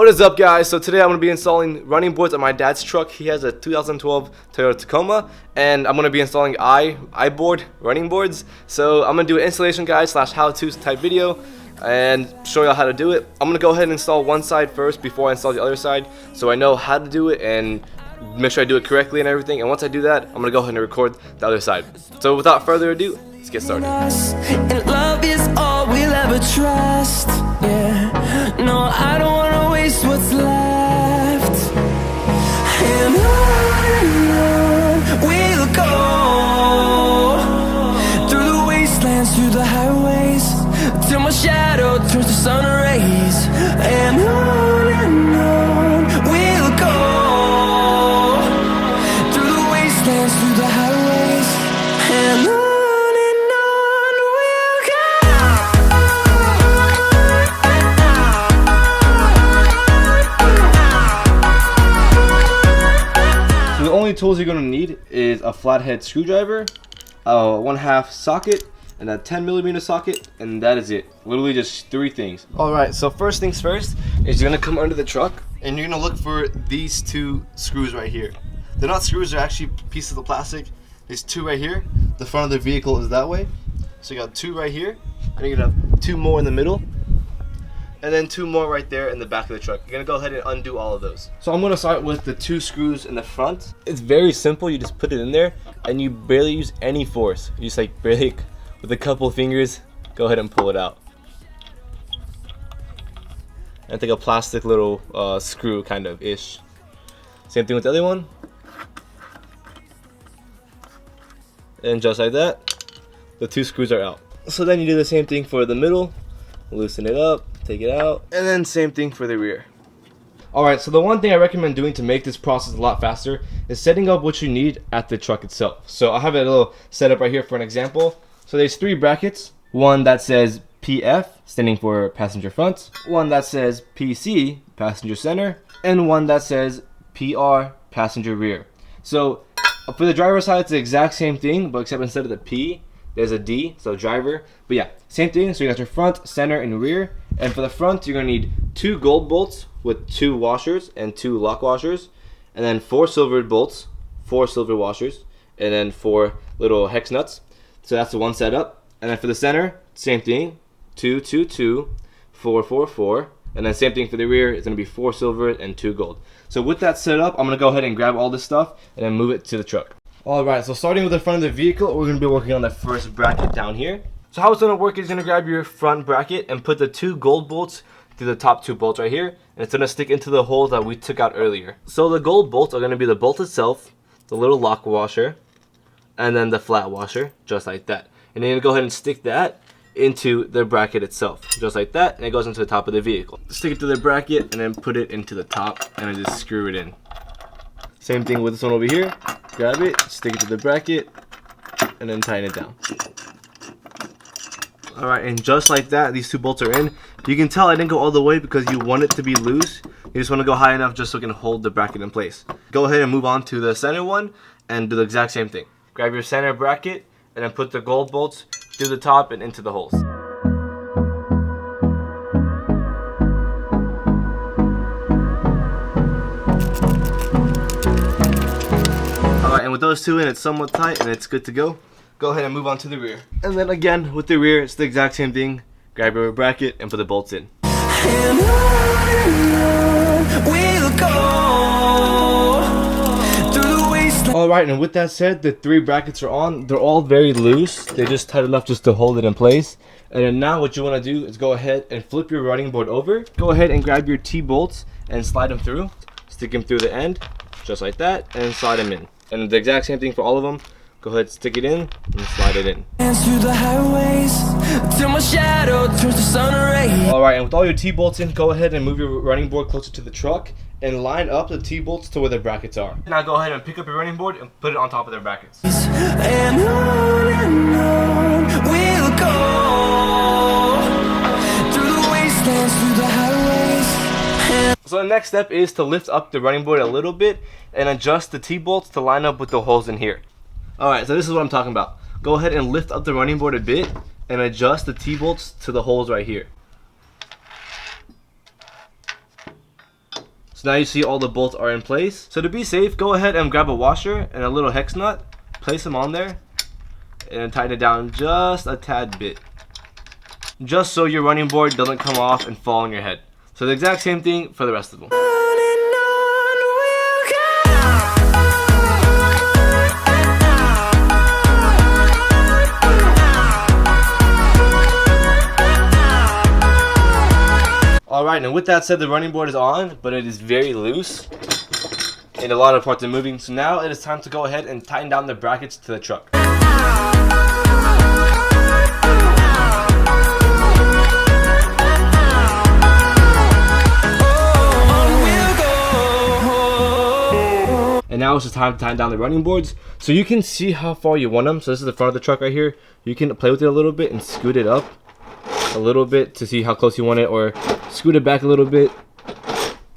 What is up, guys? So today I'm going to be installing running boards on my dad's truck. He has a 2012 Toyota Tacoma, and I'm going to be installing iBoard running boards. So I'm going to do an installation guide / how-to type video and show y'all how to do it. I'm going to go ahead and install one side first before I install the other side, so I know how to do it and make sure I do it correctly and everything. And once I do that, I'm going to go ahead and record the other side. So without further ado, let's get started. And love is all we'll ever trust. Yeah, no, I don't wanna waste what's left. And on we'll go, through the wastelands, through the highways, till my shadow turns to sun rays. And on we'll go, through the wastelands, through the highways, and on. The only tools you're going to need is a flathead screwdriver, a 1/2 socket, and a 10mm socket, and that is it. Literally just 3 things. Alright, so first things first is you're going to come under the truck and you're going to look for these 2 screws right here. They're not screws, they're actually pieces of plastic. There's 2 right here. The front of the vehicle is that way. So you got 2 right here, and you're going to have 2 more in the middle, and then 2 more right there in the back of the truck. You're gonna go ahead and undo all of those. So I'm gonna start with the 2 screws in the front. It's very simple. You just put it in there and you barely use any force. You just like barely, with a couple fingers, go ahead and pull it out. And take a plastic little screw kind of ish. Same thing with the other one. And just like that, the 2 screws are out. So then you do the same thing for the middle. Loosen it up, take it out, and then same thing for the rear. Alright, so the one thing I recommend doing to make this process a lot faster is setting up what you need at the truck itself. So I have a little setup right here for an example. So there's 3 brackets. One that says PF, standing for passenger front, one that says PC, passenger center, and one that says PR, passenger rear. So for the driver's side, it's the exact same thing, but except instead of the P, there's a D, so driver. But yeah, same thing. So you got your front, center, and rear. And for the front, you're gonna need 2 gold bolts with 2 washers and 2 lock washers, and then 4 silvered bolts, 4 silver washers, and then 4 little hex nuts. So that's the one setup. And then for the center, same thing, 2, 2, 2, 4, 4, 4. And then same thing for the rear. It's gonna be 4 silver and 2 gold. So with that set up, I'm gonna go ahead and grab all this stuff and then move it to the truck. Alright, so starting with the front of the vehicle, we're going to be working on the first bracket down here. So how it's going to work is you're going to grab your front bracket and put the 2 gold bolts through the top 2 bolts right here. And it's going to stick into the holes that we took out earlier. So the gold bolts are going to be the bolt itself, the little lock washer, and then the flat washer, just like that. And then you're going to go ahead and stick that into the bracket itself, just like that. And it goes into the top of the vehicle. Stick it to the bracket and then put it into the top and then just screw it in. Same thing with this one over here. Grab it, stick it to the bracket, and then tighten it down. Alright, and just like that, these 2 bolts are in. You can tell I didn't go all the way because you want it to be loose. You just want to go high enough just so it can hold the bracket in place. Go ahead and move on to the center one and do the exact same thing. Grab your center bracket and then put the gold bolts through the top and into the holes. And with those 2 in, it's somewhat tight and it's good to go. Go ahead and move on to the rear. And then again, with the rear, it's the exact same thing. Grab your bracket and put the bolts in. And on we'll go, through the wasteland. Alright, and with that said, the 3 brackets are on. They're all very loose. They're just tight enough just to hold it in place. And then now what you want to do is go ahead and flip your running board over. Go ahead and grab your T-bolts and slide them through. Stick them through the end, just like that, and slide them in. And the exact same thing for all of them. Go ahead, stick it in, and slide it in. Through the highways, till my shadow turns to sun rays. Alright, and with all your T-bolts in, go ahead and move your running board closer to the truck and line up the T-bolts to where the brackets are. Now go ahead and pick up your running board and put it on top of their brackets. And on we'll go, through the wastelands, through the highways. So the next step is to lift up the running board a little bit and adjust the T-bolts to line up with the holes in here. Alright, so this is what I'm talking about. Go ahead and lift up the running board a bit and adjust the T-bolts to the holes right here. So now you see all the bolts are in place. So to be safe, go ahead and grab a washer and a little hex nut, place them on there, and tighten it down just a tad bit, just so your running board doesn't come off and fall on your head. So the exact same thing for the rest of them. Alright, and with that said, the running board is on, but it is very loose and a lot of parts are moving. So now it is time to go ahead and tighten down the brackets to the truck. And now it's just time to tighten down the running boards. So you can see how far you want them. So this is the front of the truck right here. You can play with it a little bit and scoot it up a little bit to see how close you want it, or scoot it back a little bit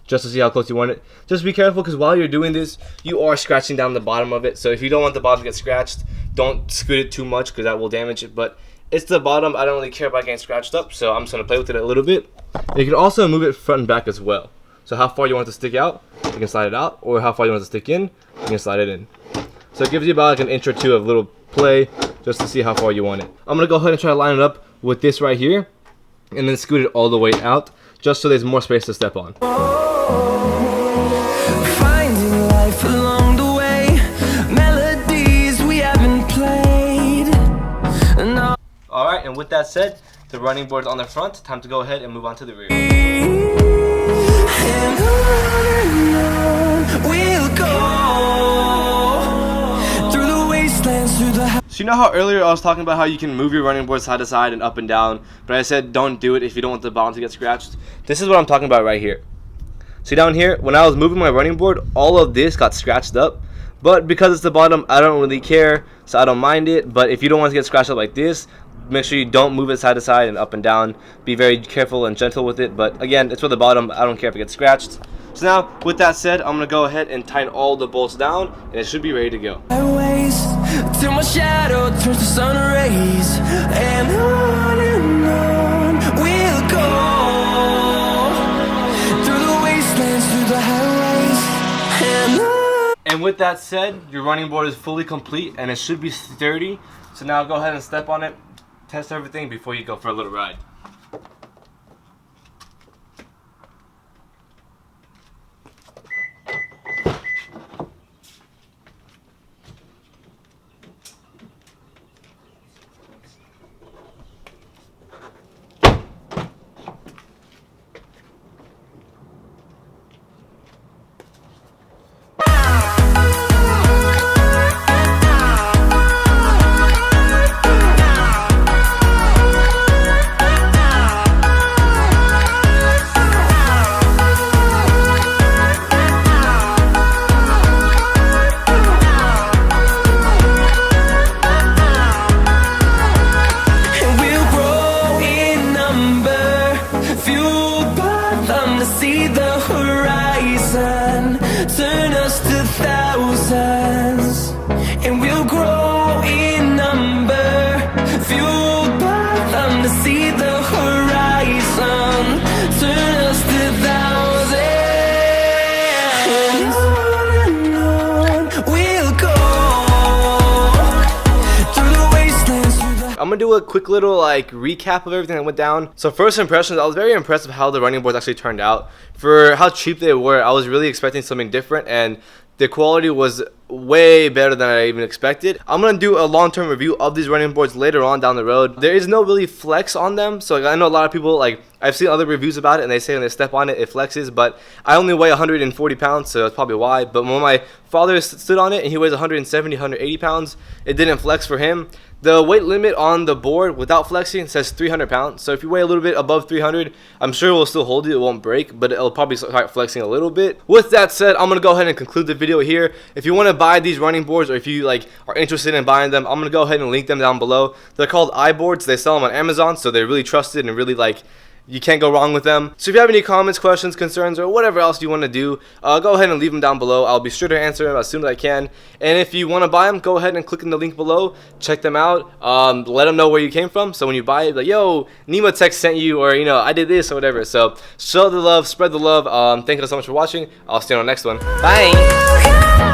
just to see how close you want it. Just be careful, because while you're doing this, you are scratching down the bottom of it. So if you don't want the bottom to get scratched, don't scoot it too much, because that will damage it. But it's the bottom. I don't really care about getting scratched up, so I'm just going to play with it a little bit. And you can also move it front and back as well. So how far you want it to stick out, you can slide it out, or how far you want it to stick in, you can slide it in. So it gives you about like an inch or two of little play just to see how far you want it. I'm going to go ahead and try to line it up with this right here, and then scoot it all the way out, just so there's more space to step on. Finding life along the way, melodies we haven't played. No. Alright, and with that said, the running board's on the front. Time to go ahead and move on to the rear. And on we'll go through the wastelands, through the So you know how earlier I was talking about how you can move your running board side to side and up and down, but I said don't do it if you don't want the bottom to get scratched? This is what I'm talking about right here. See down here, when I was moving my running board, all of this got scratched up, but because it's the bottom, I don't really care, so I don't mind it. But if you don't want to get scratched up like this, make sure you don't move it side to side and up and down. Be very careful and gentle with it, but again, it's for the bottom. I don't care if it gets scratched. So now, with that said, I'm going to go ahead and tighten all the bolts down, and it should be ready to go. highways till my shadow turns to sun rays, and on we'll go through the wastelands, through the highways, and on. And with that said, your running board is fully complete, and it should be sturdy. So now go ahead and step on it, test everything before you go for a little ride. Turn us to thousands, and we'll grow in number, fueled by them to see the horizon. Turn us to thousands, and on we'll go through the wastelands, through the. I'm gonna do a quick little like recap of everything that went down. So first impressions, I was very impressed with how the running boards actually turned out. For how cheap they were, I was really expecting something different, and the quality was way better than I even expected. I'm gonna do a long-term review of these running boards later on down the road. There is no really flex on them, so like, I know a lot of people, like I've seen other reviews about it, and they say when they step on it, it flexes, but I only weigh 140 pounds, so that's probably why. But when my father stood on it and he weighs 170, 180 pounds, it didn't flex for him. The weight limit on the board without flexing says 300 pounds. So if you weigh a little bit above 300, I'm sure it will still hold you. It won't break, but it'll probably start flexing a little bit. With that said, I'm going to go ahead and conclude the video here. If you want to buy these running boards, or if you like are interested in buying them, I'm going to go ahead and link them down below. They're called iBoards. They sell them on Amazon, so they're really trusted and really like You can't go wrong with them. So if you have any comments, questions, concerns, or whatever else you want to do, go ahead and leave them down below. I'll be sure to answer them as soon as I can. And if you want to buy them, go ahead and click in the link below. Check them out. Let them know where you came from. So when you buy it, like, yo, Nima Tech sent you, or, you know, I did this or whatever. So show the love, spread the love. Thank you so much for watching. I'll see you on the next one. Bye.